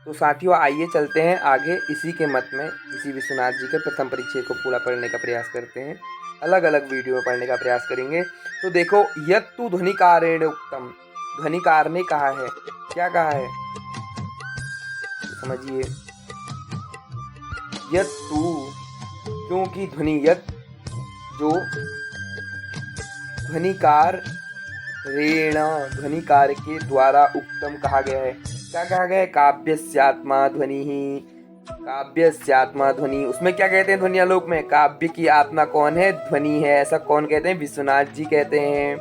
तो साथियों आइए चलते हैं आगे इसी के मत में, इसी विश्वनाथ जी के प्रथम परिच्छेद को पूरा पढ़ने का प्रयास करते हैं, अलग अलग वीडियो में पढ़ने का प्रयास करेंगे। तो देखो, यत्तु ध्वनिकारेण उक्तम, ध्वनिकार ने कहा है, क्या कहा है तो समझिए। यत्तु, क्योंकि ध्वनि यत जो ध्वनिकार रेण, ध्वनिकार के द्वारा उक्तम कहा गया है। क्या कहा गया है? काव्यस्यात्मा ध्वनि ही, काव्यस्यात्मा ध्वनि। उसमें क्या कहते हैं ध्वनि आलोक में? काव्य की आत्मा कौन है? ध्वनि है। ऐसा कौन कहते हैं? विश्वनाथ जी कहते हैं।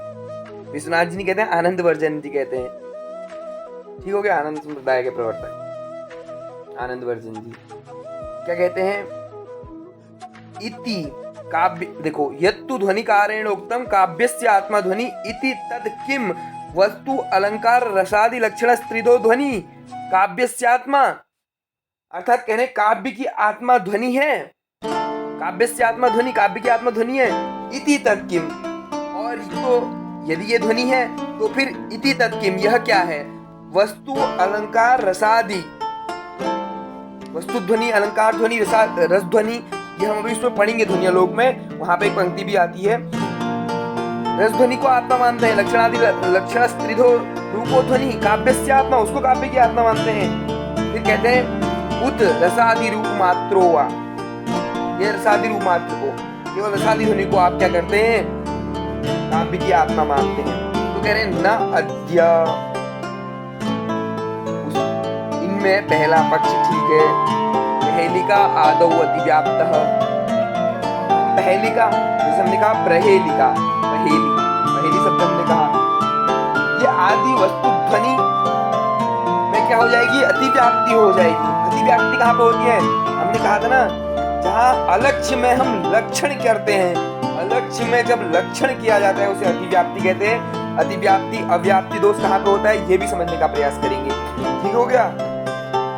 विश्वनाथ जी नहीं कहते हैं, आनंद वर्धन जी कहते हैं। ठीक हो गया, आनंद संप्रदाय के प्रवर्तक आनंद वर्धन जी क्या कहते हैं? इति काव्य, देखो, यत्तु ध्वनिकारेण उक्तम काव्यस्य आत्मा ध्वनि इति तद किम वस्तु अलंकार रसादि लक्षण स्त्रिदो ध्वनि काव्यस्य आत्मा। अर्थात कहने काव्य की आत्मा ध्वनि है, काव्यस्य आत्मा ध्वनि, काव्य की आत्मा ध्वनि है। इति तद किम, और तो यदि ये ध्वनि है तो फिर इति तद किम, यह क्या है? वस्तु अलंकार रसादि, वस्तु ध्वनि, अलंकार ध्वनि, रस ध्वनि, ये हम अभी इसमें पढ़ेंगे ध्वनि आलोक में। वहां पे एक पंक्ति भी आती है, रस ध्वनि को आत्मा मानते हैं, लक्षणादि लक्षण स्त्रिधो रूपो ध्वनि काव्यस्य आत्मा, उसको काव्य की आत्मा मानते हैं। फिर कहते हैं उत रसादि रूप मात्रो वा, ये रसादि रूप मात्र को, केवल रसादि ध्वनि को आप क्या करते हैं? काव्य की आत्मा मानते हैं। तो कह रहे हैं न अद्य, इनमें पहला पक्ष ठीक है, पहेलिका आदौ अतिव्याप्तः, पहेलिका जैसे हमने कहा प्रहेलिका, पहेली, पहेली शब्द हमने कहा, ये आदि वस्तु ध्वनि में क्या हो जाएगी? अतिव्याप्ति हो जाएगी। अतिव्याप्ति कहाँ पे होती है? हमने कहा था ना, जहाँ अलक्ष्य में हम लक्षण करते हैं, अलक्ष्य में जब लक्षण किया जाता है उसे अतिव्याप्ति कहते हैं। अतिव्याप्ति अव्याप्ति दोष कहाँ पे होता है, ये भी समझने का प्रयास करेंगे। ठीक हो गया,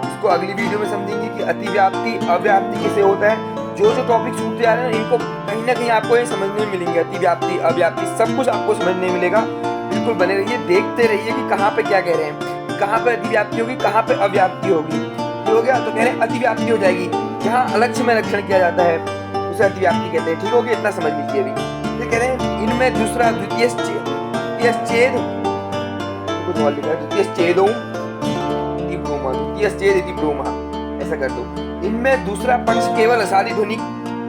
इसको अगली वीडियो में समझेंगे कि अतिव्याप्ति अव्याप्ति कैसे होता है। जो टॉपिक छूटते जा रहे हैं इनको कहीं ना कहीं आपको ये समझने में मिलेंगे, अतिव्याप्ति अव्याप्ति सब कुछ आपको समझने मिलेगा। बिल्कुल बने रहिए, देखते रहिए कि कहाँ पे क्या कह रहे हैं, कहाँ पे अतिव्याप्ति होगी, कहाँ पे अव्याप्ति होगी। हो गया, तो कह रहे हैं अतिव्याप्ति हो जाएगी, जहाँ अलक्ष्य में लक्षण किया जाता है उसे अतिव्याप्ति कहते हैं। ठीक हो गया, इतना समझ लीजिए। अभी फिर कह रहे हैं इनमें दूसरा द्वितीय छेद, कुछ और लिखा है, द्वितीय छेदों ऐसा कर दो। इनमें दूसरा पक्ष केवल रसादि ध्वनि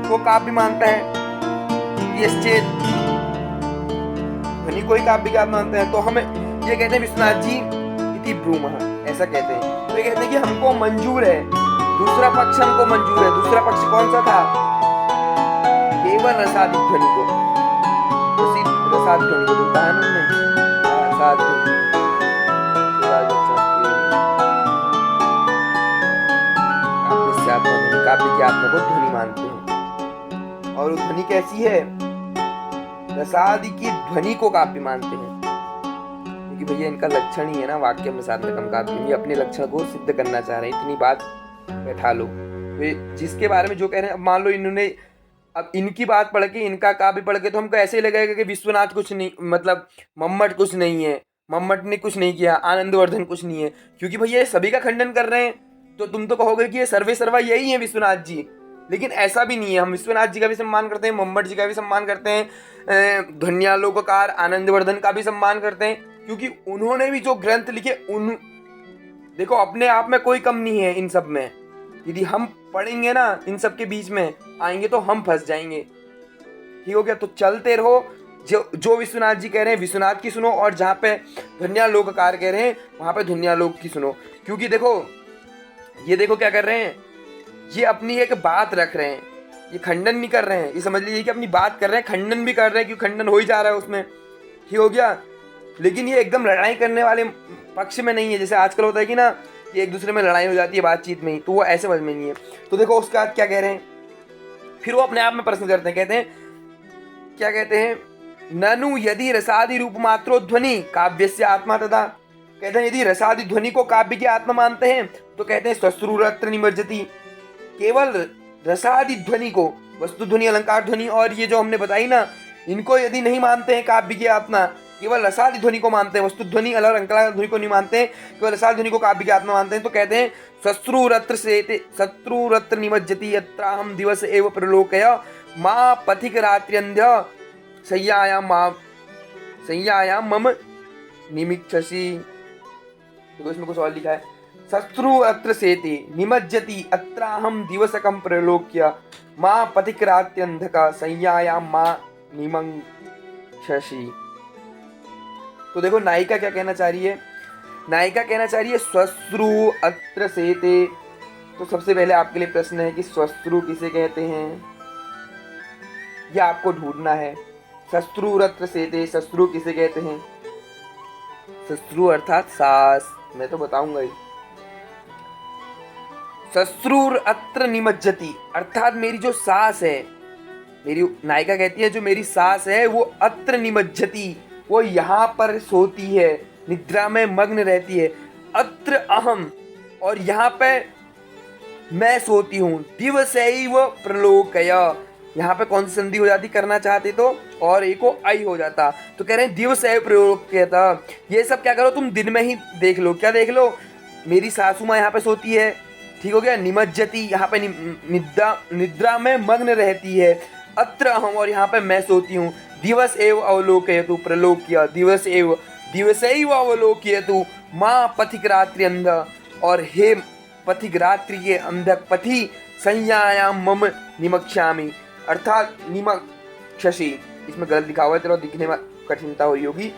को काव्य मानता है, ध्वनि को ही काव्य का मानते हैं। तो हमें ये कहते हैं विश्वनाथ जी इति ब्रूमः, ऐसा कहते हैं। तो ये कहते हैं कि हमको मंजूर है, दूसरा पक्ष हमको मंजूर है। दूसरा पक्ष कौन सा था? केवल रसादि ध्वनि को, रसादि ध्वनि को कहा उन्होंने, काव्य की आत्मा को ध्वनि मानते हैं। और ध्वनि कैसी है? रसादि की ध्वनि को काव्य मानते हैं, क्योंकि भैया इनका लक्षण ही है ना वाक्य में सार्थकम काव्य, ये अपने लक्षण को सिद्ध करना चाह रहे हैं। इतनी बात बैठा लो। जिसके बारे में जो कह रहे हैं, अब मान लो इन्होंने, अब इनकी बात पढ़ के, इनका काव्य पढ़ के, तो हमको ऐसे ही लगेगा कि विश्वनाथ कुछ नहीं, मतलब मम्मट कुछ नहीं है, मम्मट ने कुछ नहीं किया, आनंदवर्धन कुछ नहीं है, क्योंकि भैया ये सभी का खंडन कर रहे हैं। तो तुम तो कहोगे कि ये सर्वे सर्वा यही है विश्वनाथ जी, लेकिन ऐसा भी नहीं है। हम विश्वनाथ जी का भी सम्मान करते हैं, मम्मट जी का भी सम्मान करते हैं, ध्वन्यालोककार आनंदवर्धन का भी सम्मान करते हैं, क्योंकि उन्होंने भी जो ग्रंथ लिखे, देखो अपने आप में कोई कम नहीं है इन सब में। यदि हम पढ़ेंगे ना, इन सब के बीच में आएंगे तो हम फंस जाएंगे। ठीक हो गया, तो चलते रहो। जो विश्वनाथ जी कह रहे हैं विश्वनाथ की सुनो, और जहाँ पे ध्वन्यालोककार कह रहे हैं वहां पे ध्वन्यालोक की सुनो। क्योंकि देखो, ये देखो क्या कर रहे हैं, ये अपनी एक बात रख रहे हैं, ये खंडन नहीं कर रहे हैं। ये समझ लीजिए कि अपनी बात कर रहे हैं, खंडन भी कर रहे हैं, क्योंकि खंडन हो ही जा रहा है उसमें। ठीक हो गया, लेकिन ये एकदम लड़ाई करने वाले पक्ष में नहीं है, जैसे आजकल होता है कि ना, कि एक दूसरे में लड़ाई हो जाती है बातचीत में ही, तो वो ऐसे समझ में नहीं है। तो देखो उसके बाद क्या कह रहे हैं, फिर वो अपने आप में प्रश्न करते हैं, कहते हैं, क्या कहते हैं, ननु यदि रसादि रूप मात्रो ध्वनि काव्यस्य आत्मा तथा, कहते हैं यदि रसादि ध्वनि को काव्य की आत्मा मानते हैं तो कहते हैं श्वश्रुरत्र निमज्जति, केवल रसादि ध्वनि को, वस्तु ध्वनि, अलंकार ध्वनि और ये जो हमने बताई ना, इनको यदि नहीं मानते हैं काव्य की आत्मा, केवल रसादि ध्वनि को मानते हैं, वस्तु ध्वनि अलग अलंकार ध्वनि को नहीं मानते हैं, केवल रसादि ध्वनि को काव्य की आत्मा मानते हैं। तो कहते हैं शत्रुरत्र सेते शत्रुरत्र निमज्जति यत्राहम दिवस एव प्रलोकय मां पथिक रात्र्यन्ध्य सय्यायाम मम निमिक्षसि। देखो इसमें कुछ और लिखा है, शत्रु अत्र सेते निमज्जति अत्राहम दिवसकम प्रलोक्य मां पथिक्रात्यंधका संज्ञायाम मां निमक्षसि। तो देखो नायिका क्या कहना चाह रही है, नायिका कहना चाह रही है श्वश्रु अत्र सेते। तो सबसे पहले आपके लिए प्रश्न है कि श्वश्रु किसे कहते हैं, यह आपको ढूंढना है। शत्रु अत्र सेते, शत्रु किसे कहते हैं? शत्रु अर्थात सास, मैं तो बताऊंगा ही। शत्रुर अत्र निमज्जति अर्थात मेरी जो सास है, मेरी नायिका कहती है जो मेरी सास है वो अत्र निमज्जति, वो यहाँ पर सोती है, निद्रा में मग्न रहती है। अत्र अहम, और यहाँ पे मैं सोती हूँ। दिवसैव प्रलोकय, यहाँ पे कौन सी संधि हो जाती करना चाहते तो, और एक को आई हो जाता। तो कह रहे हैं दिवसैव प्रलोकय था। ये सब क्या करो तुम दिन में ही देख लो। क्या देख लो? मेरी सासू माँ यहाँ पे सोती है, ठीक हो गया। निमज्जति यहाँ पे निद्रा में मग्न रहती है। अत्र अहम, और यहाँ पे मैं सोती हूँ। दिवस एव अवलोकयतु प्रलोक्य दिवसैव अवलोकयतु मां पथिक रात्रि अंध, और हे पथिक रात्रि के अंधक पथि संज्ञायाम मम निमक्ष्यामि अर्थात निमक्षसि। इसमें गलत लिखा हुआ है, तेरा दिखने में कठिनता हुई होगी।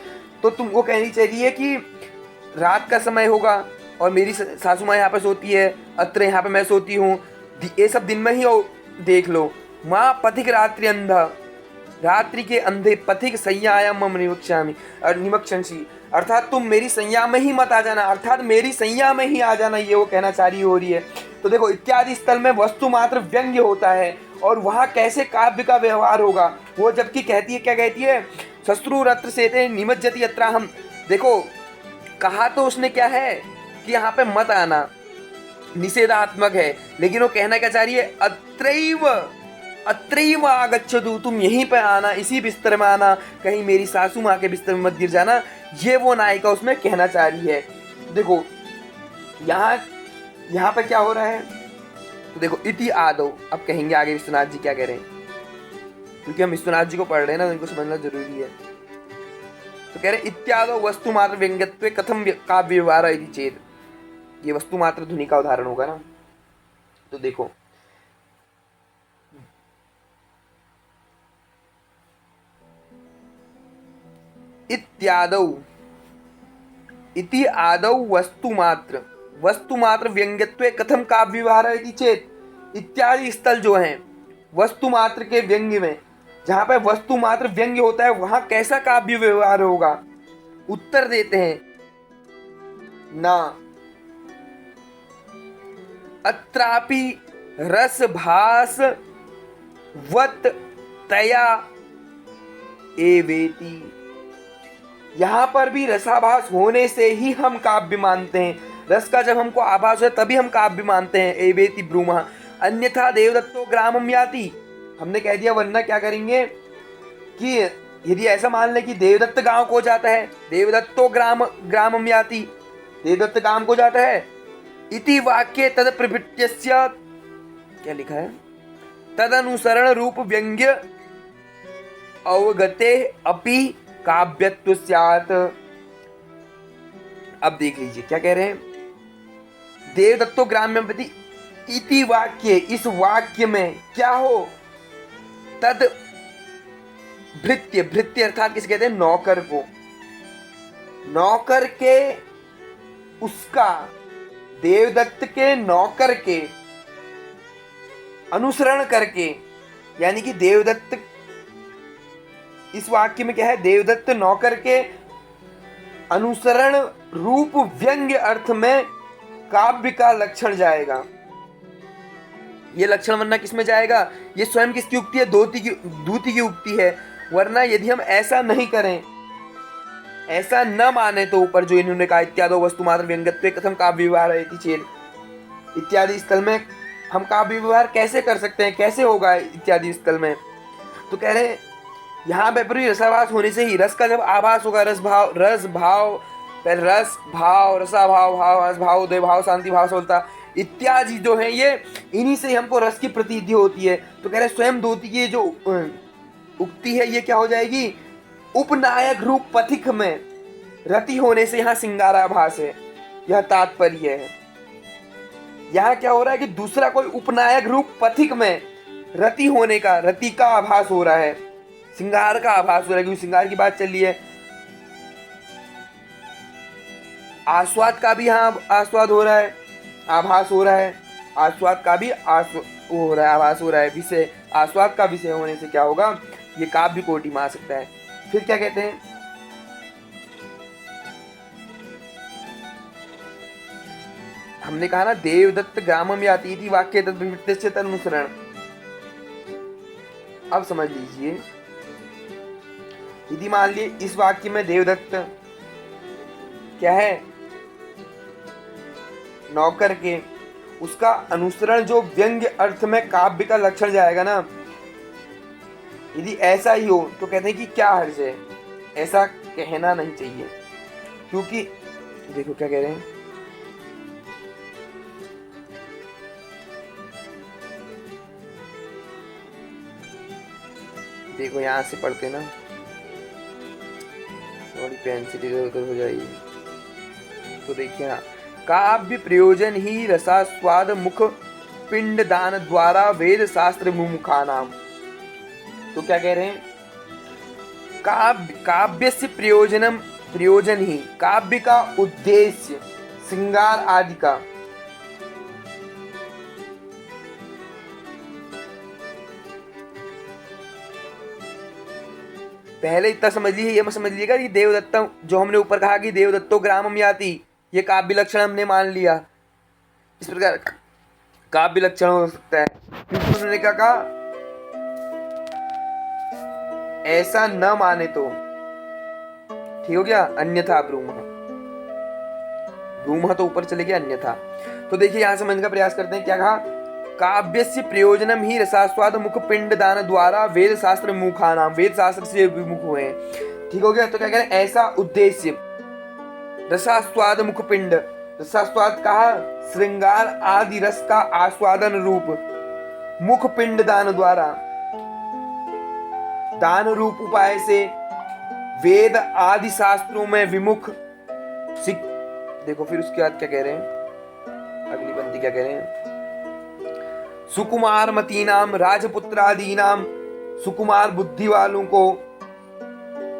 तो तुमको कहनी चाहिए कि रात का समय होगा और मेरी सासू माँ यहाँ पे सोती है, अत्र यहाँ पे मैं सोती हूँ। ये सब दिन में ही देख लो। माँ पथिक रात्रि अंध, रात्रि के अंधे पथिक संज्ञायाम मम निमक्ष्यामि निमक्षसि अर्थात तुम मेरी संज्ञा में ही मत आ जाना, अर्थात मेरी संज्ञा में ही आ जाना, ये वो कहना चाह रही हो रही है। तो देखो इत्यादि स्थल में वस्तु मात्र व्यंग्य होता है, और वहाँ कैसे काव्य का व्यवहार होगा वो जबकि कहती है, क्या कहती है? शत्रु रत्र सेते निमज्जति यत्राहम। देखो कहा तो उसने क्या है कि यहाँ पे मत आना, निषेधात्मक है, लेकिन वो कहना क्या चाह रही है? अत्रैव आगच्छतु, तुम यहीं पे आना, इसी बिस्तर में आना, कहीं मेरी सासू माँ के बिस्तर में मत गिर जाना। ये वो नायिका उसमें कहना चाह रही है। देखो यहाँ पे क्या हो रहा है? तो देखो इति आदौ, अब कहेंगे आगे विश्वनाथ जी क्या कह रहे हैं, क्योंकि हम विश्वनाथ जी को पढ़ रहे हैं ना, उनको समझना जरूरी है। तो कह रहे इत्यादौ वस्तु मात्र व्यंग्यत्वे कथम काव्य व्यवहार इति चेत, ये वस्तु मात्र ध्वनि का उदाहरण होगा ना। तो देखो इत्यादौ, इति आदौ वस्तु मात्र व्यंग्यत्वे कथम काव्य व्यवहार इति चेत। इत्यादि स्थल जो हैं वस्तु मात्र के व्यंग्य में, जहां पे वस्तु मात्र व्यंग्य होता है वहां कैसा काव्य व्यवहार होगा? उत्तर देते हैं ना अत्रापि रस भास वत तया एवेति, यहाँ पर भी रसाभास होने से ही हम काव्य मानते हैं। रस का जब हमको आभास है तभी हम काव्य मानते हैं। एवेति ब्रूमः अन्यथा देवदत्तो ग्रामम याति, हमने कह दिया, वरना क्या करेंगे कि यदि ऐसा मान ले कि देवदत्त गांव को जाता है, देवदत्तो ग्रामम याति, देवदत्त गांव को जाता है। इति वाक्ये तद प्रभृत्यस्य, क्या लिखा है? तद अनुसरण रूप व्यंग्य अवगते अपि काव्यत्व स्यात्। अब देख लीजिए क्या कह रहे हैं? देवदत्तो ग्राम्यम प्रति इति वाक्य, इस वाक्य में क्या हो? तद भृत्य, भृत्य अर्थात किसे कहते हैं? नौकर को। नौकर के, उसका, देवदत्त के नौकर के अनुसरण करके, यानी कि देवदत्त, इस वाक्य में क्या है? देवदत्त नौकर के अनुसरण रूप व्यंग्य अर्थ में काव्य का लक्षण जाएगा। ये लक्षण वरना किस में जाएगा? ये स्वयं किसकी उक्ति है? दूती की उक्ति है। वरना यदि हम ऐसा नहीं करें, ऐसा न माने, तो ऊपर जो इन्होंने कहा इत्यादो वस्तु मात्र व्यंग्यत्वे कथम काव्य व्यवहार इति चेत्, इत्यादि स्थल में हम काव्य व्यवहार कैसे कर सकते हैं, कैसे होगा इत्यादि स्थल में? तो कह रहे यहाँ पे पूरी रसाभास होने से ही, रस का जब आभास होगा, रस भाव, पहले रस भाव, रसा भाव, भाव रस भाव, उदय भाव, शांति भाव, सफलता इत्यादि जो है ये, इन्हीं से हमको रस की प्रतीति होती है। तो कह रहे स्वयं द्योति की जो उक्ति है ये क्या हो जाएगी, उपनायक रूप पथिक में रति होने से यहाँ सिंगाराभास है, यह तात्पर्य है। यहाँ क्या हो रहा है कि दूसरा कोई उपनायक रूप पथिक में रति होने का, रति का आभास हो रहा है, सिंगार का आभास हो रहा है, क्योंकि सिंगार की बात चल रही है। आस्वाद का भी यहाँ आस्वाद हो रहा है, आभास हो रहा है, आस्वाद का भी हो रहा है, आभास हो रहा है। विषय, आस्वाद का विषय होने से क्या होगा, ये काव्य कोटि में आ सकता है। फिर क्या कहते हैं, हमने कहा ना देवदत्त ग्रामम याति इति वाक्य तद्विवृत्तिस्य तदनुसरण। अब समझ लीजिए, यदि मान लिए इस वाक्य में देवदत्त क्या है, नौकर के, उसका अनुसरण जो व्यंग्य अर्थ में काव्य का लक्षण जाएगा ना, यदि ऐसा ही हो तो कहते हैं कि क्या हर्ज है, ऐसा कहना नहीं चाहिए। क्योंकि देखो क्या कह रहे हैं, देखो यहां से पढ़ते ना, थोड़ी पेंसिल इधर उधर हो जाएगी। तो देखिए ना, काव्य प्रयोजन ही रसास्वाद मुख पिंड दान द्वारा वेद शास्त्र मुमुखानाम। तो क्या कह रहे हैं, काव्य से प्रयोजन ही, काव्य का उद्देश्य श्रृंगार आदि का, पहले इतना समझ लीजिए, ये मत समझ लीजिएगा कि देवदत्त जो हमने ऊपर कहा कि देवदत्तो ग्रामम याति, ये काव्य लक्षण हमने मान लिया, इस प्रकार काव्य लक्षण हो सकता है। फिर उन्होंने क्या कहा, ऐसा न माने तो ठीक हो गया, अन्यथा ब्रूमः तो ऊपर चले गया, अन्यथा। तो देखिए यहां समझने का प्रयास करते हैं, क्या कहा, काव्य से प्रयोजनम ही रसास्वाद मुख पिंड दान द्वारा वेद शास्त्र मुखानाम, वेद शास्त्र से विमुख हुए हैं। ठीक हो गया। तो क्या कह रहे हैं, ऐसा उद्देश्य रसास्वाद मुख पिंड, रसास्वाद कहा श्रृंगार आदि रस का आस्वादन रूप, मुख पिंड दान द्वारा, दान रूप उपाय से वेद आदि शास्त्रों में विमुख देखो फिर उसके बाद क्या कह रहे हैं, अगली पंक्ति क्या कह रहे हैं, सुकुमार मतीनाम राजपुत्रादीनाम, सुकुमार बुद्धि वालों को,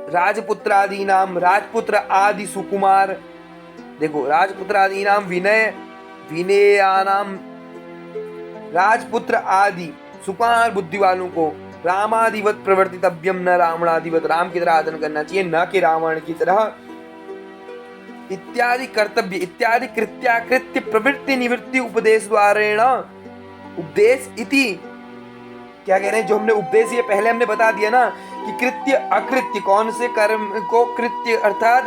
राजपुत्रादीनाम राजपुत्र आदि सुकुमार, देखो राजपुत्रादीनाम विनयानाम, राजपुत्र आदि सुकुमार बुद्धि वालों को रामादिवत प्रवर्तितव्यम, न रावणादिवत, राम की तरह आचरण करना चाहिए, न कि रावण की तरह, इत्यादि कर्तव्य इत्यादि कृत्याकृत्य प्रवृत्ति निवृत्ति उपदेश द्वारेण, उपदेश इति क्या कह रहे हैं, जो हमने उपदेश ये पहले हमने बता दिया ना कि कृत्य अकृत्य, कौन से कर्म को कृत्य अर्थात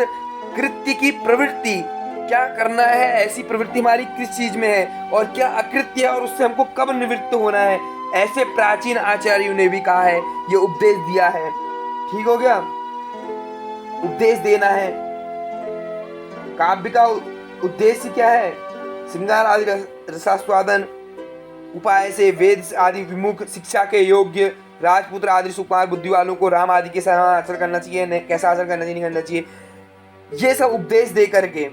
कृत्य की प्रवृत्ति, क्या करना है, ऐसी प्रवृत्ति हमारी किस चीज में है और क्या अकृत्य है और उससे हमको कब निवृत्त होना है, ऐसे प्राचीन आचार्यों ने भी कहा है, ये उपदेश दिया है। ठीक हो गया, उपदेश देना है। काव्य का उद्देश्य क्या है, श्रृंगार आदि रसास्वादन उपाय से वेद आदि विमुख शिक्षा के योग्य राजपुत्र आदि सुकुमार बुद्धि वालों को राम आदि के समान आचरण करना चाहिए, कैसा आचरण करना चाहिए, नहीं करना चाहिए, ये सब उपदेश दे करके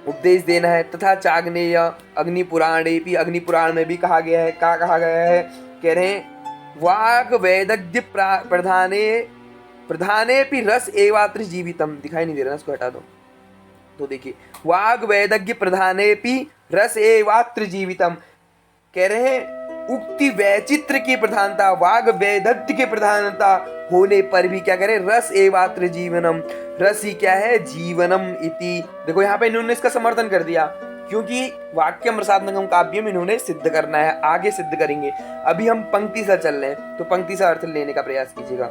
उपदेश देना है। तथा चाग्नेय अग्नि पुराणे भी, अग्नि पुराण में भी कहा गया है, क्या कहा गया है, कह रहे हैं वाग वैदग्ध्य प्रधाने प्रधाने भी रस एवात्र जीवितम, दिखाई नहीं दे रहा, इसको हटा दो। तो देखिए वाग वैदग्ध्य प्रधाने भी रस एवात्र जीवितम, कह रहे हैं उक्ति वैचित्र की प्रधानता, वाग वैदग्ध्य की प्रधानता होने पर भी क्या करे, रस एवात्र जीवनम, रस ही क्या है, जीवनम इति। देखो यहाँ पे इन्होंने इसका समर्थन कर दिया, क्योंकि वाक्यम रसात्मकम काव्यम इन्होंने सिद्ध करना है, आगे सिद्ध करेंगे। अभी हम पंक्ति से चल रहे हैं, तो पंक्ति से अर्थ लेने का प्रयास कीजिएगा।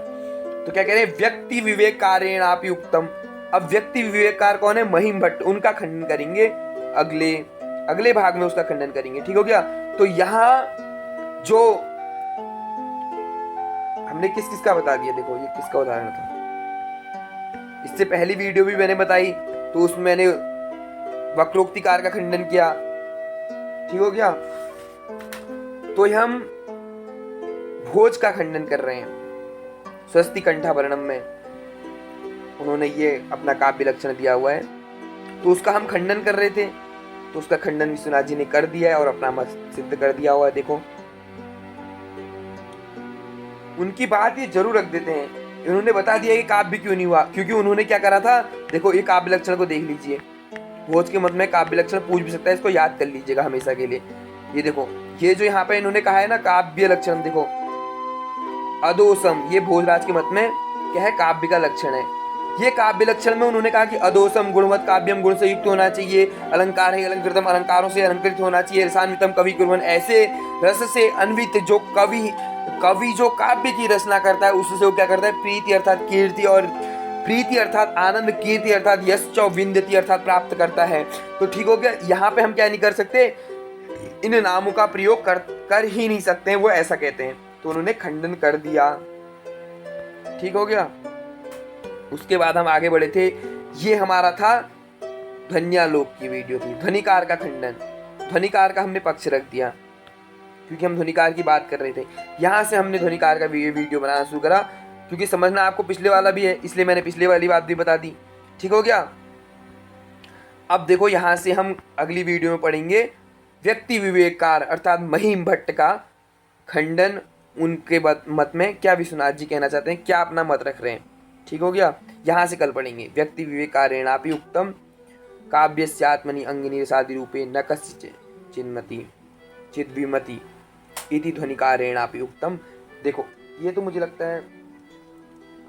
तो क्या कह रहे हैं, व्यक्ति विवेकारेण आपि उक्तम। अब व्यक्ति विवेककार कौन है, महिम भट्ट, उनका खंडन करेंगे अगले भाग में, उसका खंडन करेंगे। ठीक हो गया। तो यहाँ जो हमने किस किस का बता दिया। देखो ये किसका उदाहरण था। इससे पहली वीडियो भी मैंने बताई, तो उसमें मैंने वक्रोक्तिकार का खंडन किया। ठीक हो गया। तो हम भोज का खंडन कर रहे हैं। स्वस्ति कंठाभरणम में उन्होंने ये अपना काव्य लक्षण दिया हुआ है, तो उसका हम खंडन कर रहे थे। तो उसका खंडन विश्वनाथ जी ने कर दिया है और अपना मत सिद्ध कर दिया हुआ है। देखो उनकी बात ये जरूर रख देते हैं, इन्होंने बता दिया कि काव्य क्यों नहीं हुआ, क्योंकि उन्होंने क्या करा था। देखो ये काव्य लक्षण को देख लीजिए, भोज के मत में काव्य लक्षण पूछ भी सकता है, इसको याद कर लीजिएगा हमेशा के लिए। ये देखो ये जो यहाँ पे इन्होंने कहा है ना काव्य लक्षण, देखो अदोसम, ये भोजराज के मत में क्या है, काव्य का लक्षण है। ये काव्य लक्षण में उन्होंने कहा कि अदोसम गुणवत काव्यम, गुण से युक्त होना चाहिए, अलंकार है अलंकृतम, अलंकारों से अलंकृत होना चाहिए, रसान्वितम कवि कुर्वन्, ऐसे रस से अन्वित जो कवि जो काव्य की रचना करता है उससे वो क्या करता है, प्रीति अर्थात कीर्ति, और प्रीति अर्थात आनंद, कीर्ति अर्थात यश विंदति अर्थात प्राप्त करता है। तो ठीक हो गया। यहाँ पे हम क्या नहीं कर सकते, इन नामों का प्रयोग कर ही नहीं सकते हैं, वो ऐसा कहते हैं। तो उन्होंने खंडन कर दिया। ठीक हो गया। उसके बाद हम आगे बढ़े थे। ये हमारा था ध्वन्यालोक की वीडियो थी, ध्वनिकार का खंडन। ध्वनिकार का हमने पक्ष रख दिया क्योंकि हम ध्वनिकार की बात कर रहे थे। यहाँ से हमने ध्वनिकार का वीडियो बनाना शुरू करा, क्योंकि समझना आपको पिछले वाला भी है, इसलिए मैंने पिछले वाली बात भी बता दी। ठीक हो गया। अब देखो यहाँ से हम अगली वीडियो में पढ़ेंगे व्यक्ति विवेककार अर्थात महिम भट्ट का खंडन। उनके मत में क्या विश्वनाथ जी कहना चाहते हैं, क्या अपना मत रख रहे हैं। ठीक हो गया। यहाँ से कल पढ़ेंगे व्यक्ति विवेकारेणापि उक्तम काव्यस्यात्मनि अंगिनी रसादि रूपे न कस्य चिन्मति चिद्विमति इति ध्वनिकारेणापि उक्तम। देखो ये तो मुझे लगता है,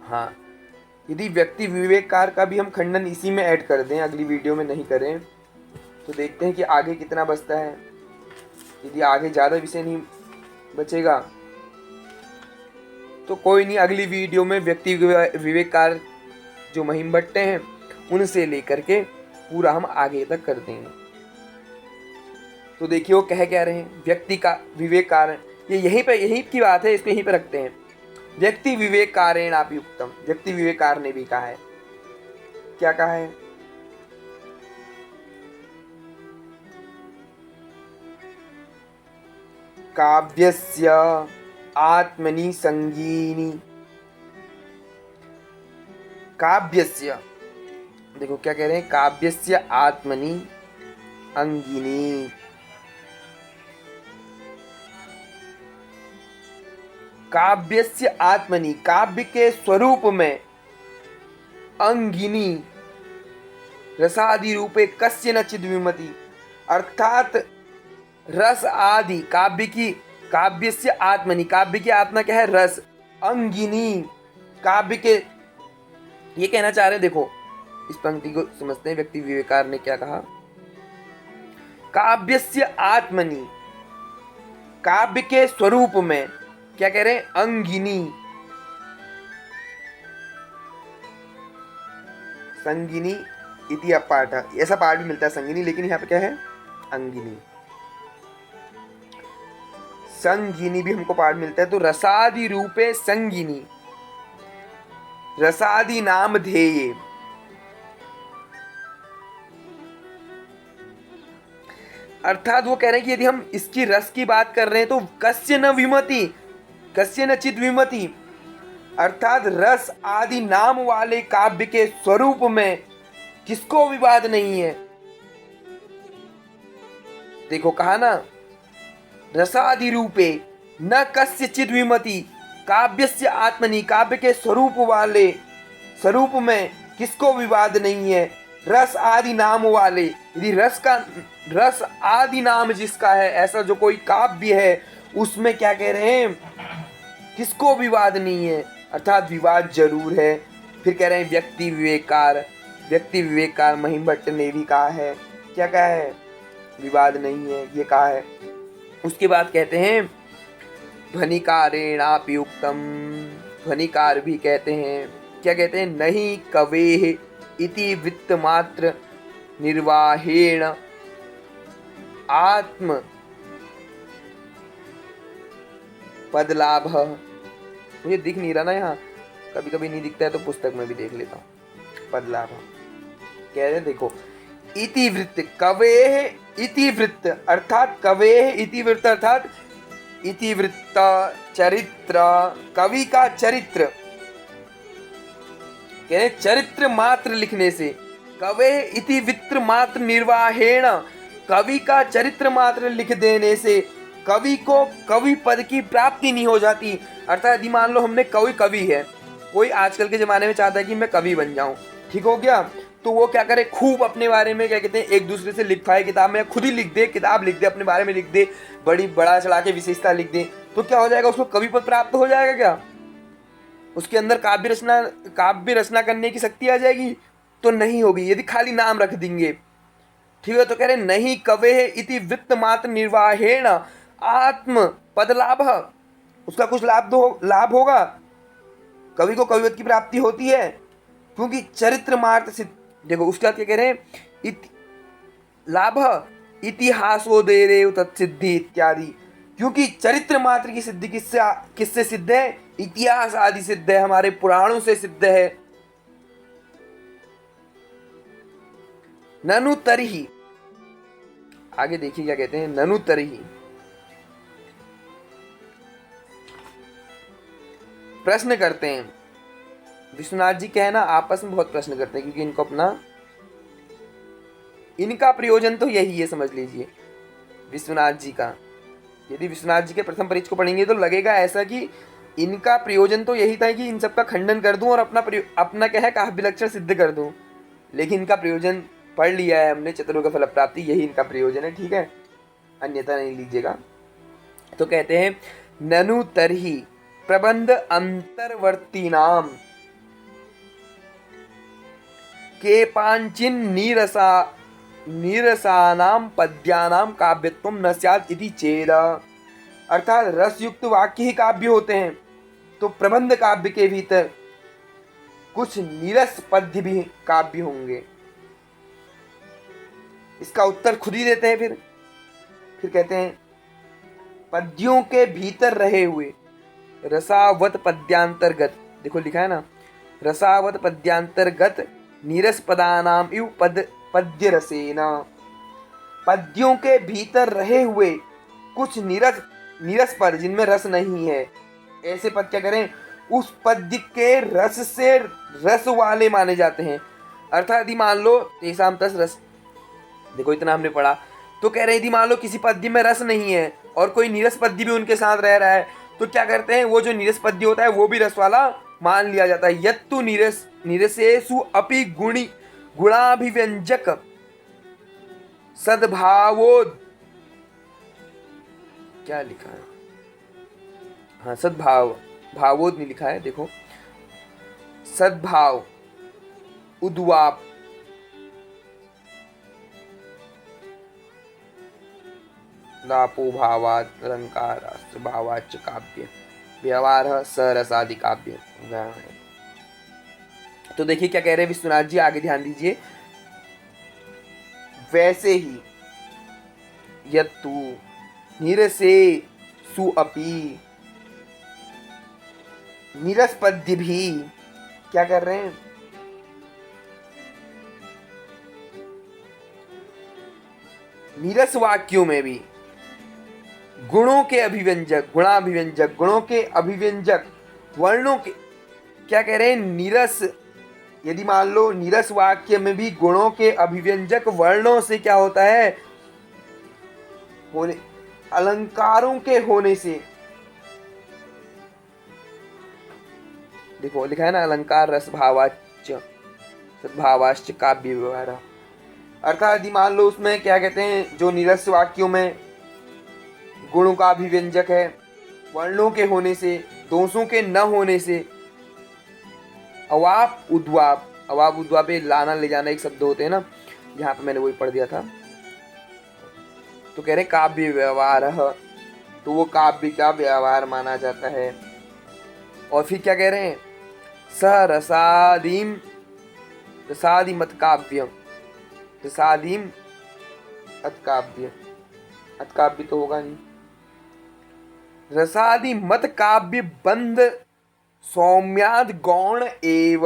हाँ, यदि व्यक्ति विवेककार का भी हम खंडन इसी में ऐड कर दें, अगली वीडियो में नहीं करें, तो देखते हैं कि आगे कितना बचता है। यदि आगे ज़्यादा विषय नहीं बचेगा तो कोई नहीं, अगली वीडियो में व्यक्ति विवेककार जो महिम भट्ट हैं उनसे लेकर के पूरा हम आगे तक कर देंगे। तो देखिए वो कह क्या रहे हैं, व्यक्ति का विवेक कारण, ये यहीं की बात है, इसको यहीं पे रखते हैं। व्यक्ति विवेक कारेण आप युक्तम, व्यक्ति विवेककार ने भी कहा है, क्या कहा है, काव्यस्य आत्मनि संगीनी, काव्यस्य, देखो क्या कह रहे हैं, काव्यस्य आत्मनि अंगिनी, काव्यस्य आत्मनि, काव्य के स्वरूप में, अंगिनी रसादि रूपे कस्य न चिद्विमति, अर्थात रस आदि, काव्यस्य आत्मनि, काव्य की आत्मा क्या है, रस, अंगिनी काव्य के, ये कहना चाह रहे हैं। देखो इस पंक्ति को समझते हैं, व्यक्ति विवेककार ने क्या कहा, काव्यस्य आत्मनि, काव्य के स्वरूप में क्या कह रहे हैं, अंगिनी, संगिनी इति अपाठ, ऐसा पाठ भी मिलता है संगिनी, लेकिन यहाँ पे क्या है, अंगिनी, संगिनी भी हमको पाठ मिलता है। तो रसादि रूपे संगिनी, रसादि नाम ध्येय, अर्थात वो कह रहे हैं कि यदि हम इसकी रस की बात कर रहे हैं तो कस्य न विमति, कस्य न चिद विमति, अर्थात रस आदि नाम वाले काव्य के स्वरूप में किसको विवाद नहीं है। देखो कहा ना, रसादि रूपे न कस्य चिद विमति, काव्यस्य आत्मनि, काव्य के स्वरूप वाले, स्वरूप में किसको विवाद नहीं है, रस आदि नाम वाले, यदि रस आदि नाम जिसका है, ऐसा जो कोई काव्य है, उसमें क्या कह रहे हैं, किसको विवाद नहीं है, अर्थात विवाद जरूर है। फिर कह रहे हैं व्यक्ति विवेककार महिम भट्ट ने भी कहा है, क्या कहा है, विवाद नहीं है, ये कहा है। उसके बाद कहते हैं ध्वनिकारेणापि उक्तम, ध्वनिकार भी कहते हैं, क्या कहते हैं, नहीं कवेः इति वित्तमात्र निर्वाहेण आत्म पदलाभ मुझे दिख नहीं रहा ना यहाँ, कभी कभी नहीं दिखता है तो पुस्तक में भी देख लेता हूँ। पदलाभ कह रहे देखो, इतिवृत्त कवेः इतिवृत्त अर्थात कवेः इतिवृत्त अर्थात इतिवृत्त चरित्र, कवि का चरित्र, कह चरित्र मात्र लिखने से, कवेः इतिवृत्त मात्र निर्वाहेण, कवि का चरित्र मात्र लिख देने से कवि को कवि पद की प्राप्ति नहीं हो जाती। अर्थात यदि मान लो हमने कवि है, कोई आजकल के जमाने में चाहता है कि मैं कवि बन जाऊं, ठीक हो गया, तो वो क्या करे, खूब अपने बारे में क्या कहते हैं एक दूसरे से लिखवाए किताब में, खुद ही लिख दे, किताब लिख दे, अपने बारे में लिख दे, बड़ा चढ़ा के विशेषता लिख दे, तो क्या हो जाएगा, उसको कवि पद प्राप्त हो जाएगा क्या, उसके अंदर काव्य रचना करने की शक्ति आ जाएगी? तो नहीं होगी यदि खाली नाम रख देंगे। ठीक है, तो कह रहे नहीं कवेः इति वृत्त मात्र निर्वाहेण आत्म पद लाभ, उसका कुछ लाभ होगा, कवि को कविवत की प्राप्ति होती है, क्योंकि चरित्र मात्र सिद्ध। देखो उसके बाद क्या कह रहे हैं, लाभ इतिहासोदयरेव तत्सिद्धि इत्यादि, क्योंकि चरित्र मात्र की सिद्धि किससे सिद्ध है, इतिहास आदि सिद्ध है, हमारे पुराणों से सिद्ध है। ननु तर्हि, आगे देखिए क्या कहते हैं, ननु तर्हि प्रश्न करते हैं। विश्वनाथ जी क्या है ना, आपस में बहुत प्रश्न करते हैं, क्योंकि इनको अपना इनका प्रयोजन तो यही है, समझ लीजिए विश्वनाथ जी का। यदि विश्वनाथ जी के प्रथम परिचय को पढ़ेंगे तो लगेगा ऐसा कि इनका प्रयोजन तो यही था कि इन सब का खंडन कर दूं और अपना क्या है काव्य लक्षण सिद्ध कर दूं, लेकिन इनका प्रयोजन पढ़ लिया है हमने, चतुर्युग फल प्राप्ति, यही इनका प्रयोजन है, ठीक है, अन्यथा नहीं लीजिएगा। तो कहते हैं ननु तर्हि प्रबंध अंतर्वर्ती नाम के पांचिन नीरसानाम पद्यानाम काव्यत्वम न स्यात् इति चेद, अर्थात रसयुक्त वाक्य ही काव्य होते हैं, तो प्रबंध काव्य के भीतर कुछ नीरस पद्य भी काव्य होंगे। इसका उत्तर खुद ही देते हैं। फिर कहते हैं पद्यों के भीतर रहे हुए रसावत पद्यांतर्गत, देखो लिखा है ना, रसावत पद्यांतर्गत नीरस पदानाम इव पद्य रसेना, पद्यों के भीतर रहे हुए कुछ नीरस पद जिनमें रस नहीं है, ऐसे पद क्या करें, उस पद्य के रस से रस वाले माने जाते हैं। अर्थात यदि मान लो तेसाम तस रस, देखो इतना हमने पढ़ा, तो कह रहे यदि मान लो किसी पद्य में रस नहीं है और कोई नीरस पद्य भी उनके साथ रह रहा है, तो क्या करते हैं, वो जो नीरस पद्य होता है वो भी रस वाला मान लिया जाता है। यत्तु नीरसेषु अपि गुणाभिव्यंजक सद्भावोद, क्या लिखा है, हाँ भावोद नहीं लिखा है, देखो सद्भाव उद्वाप लापो भावात अलंकार भावाच काव्य व्यवहार सरसादि काव्य। तो देखिए क्या कह रहे हैं विश्वनाथ जी, आगे ध्यान दीजिए, वैसे ही यत्तु नीरसे सुअपि, नीरस पद्य भी क्या कर रहे हैं, नीरस वाक्यों में भी गुणों के अभिव्यंजक, गुणाभिव्यंजक, गुणों के अभिव्यंजक वर्णों के, क्या कह रहे हैं, नीरस, यदि मान लो नीरस वाक्य में भी गुणों के अभिव्यंजक वर्णों से क्या होता है, होने, अलंकारों के होने से, देखो लिखा है ना, अलंकार रस भावाच्च सद्भावाश्च काव्य व्यवहार, अर्थात यदि मान लो उसमें क्या कहते हैं, जो नीरस वाक्यों में गुणों का अभिव्यंजक है, वर्णों के होने से, दोषों के न होने से, अवाप उद्वाप लाना ले जाना एक शब्द होते हैं ना, यहाँ पे मैंने वही पढ़ दिया था। तो कह रहे काव्य व्यवहार, तो वो काव्य का व्यवहार माना जाता है। और फिर क्या कह रहे हैं, स रसादिमत काव्यम, रसादिम अतकाव्य, अतकाव्य तो होगा नहीं, रसादि मत काव्य बंध सौम्याद गौण एव,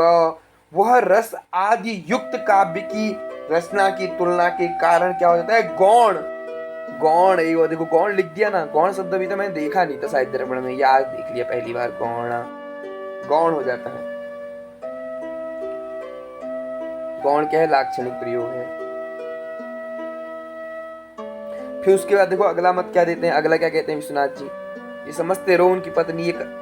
वह रस आदि युक्त काव्य की रचना की तुलना के कारण क्या हो जाता है, गौण। गौण एव, देखो गौण लिख दिया ना, गौण शब्द अभी तो मैंने देखा नहीं था साहित्य दर्पण में, याद देख लिया पहली बार, गौण गौण हो जाता है। गौण क्या है, लाक्षणिक प्रयोग है। फिर उसके बाद देखो अगला मत क्या देते हैं, अगला क्या कहते हैं विश्वनाथ जी, ये समझते रहो उनकी पत्नी, एक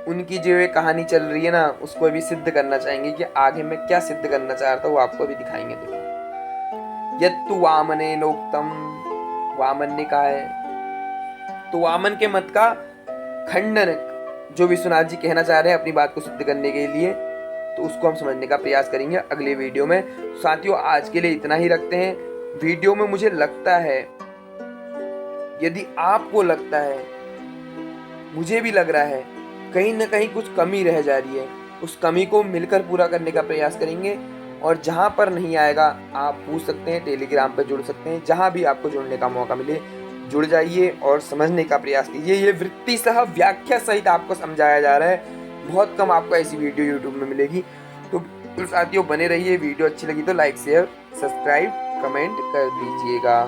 उनकी जो ये कहानी चल रही है ना, उसको अभी सिद्ध करना चाहेंगे कि आगे मैं क्या सिद्ध करना चाह रहा था, वो आपको अभी दिखाएंगे। देखो, यत्तु वामने नोक्तम, वामन ने कहा है, तो वामन के मत का खंडन जो विश्वनाथ जी कहना चाह रहे हैं अपनी बात को सिद्ध करने के लिए, तो उसको हम समझने का प्रयास करेंगे अगले वीडियो में। साथियों आज के लिए इतना ही रखते हैं। वीडियो में मुझे लगता है, यदि आपको लगता है, मुझे भी लग रहा है, कहीं ना कहीं कुछ कमी रह जा रही है, उस कमी को मिलकर पूरा करने का प्रयास करेंगे। और जहां पर नहीं आएगा आप पूछ सकते हैं, टेलीग्राम पर जुड़ सकते हैं, जहां भी आपको जुड़ने का मौका मिले जुड़ जाइए और समझने का प्रयास कीजिए। ये वृत्ति सह व्याख्या सहित आपको समझाया जा रहा है, बहुत कम आपको ऐसी वीडियो यूट्यूब में मिलेगी। तो साथियों बने रहिए, वीडियो अच्छी लगी तो लाइक शेयर सब्सक्राइब कमेंट कर दीजिएगा।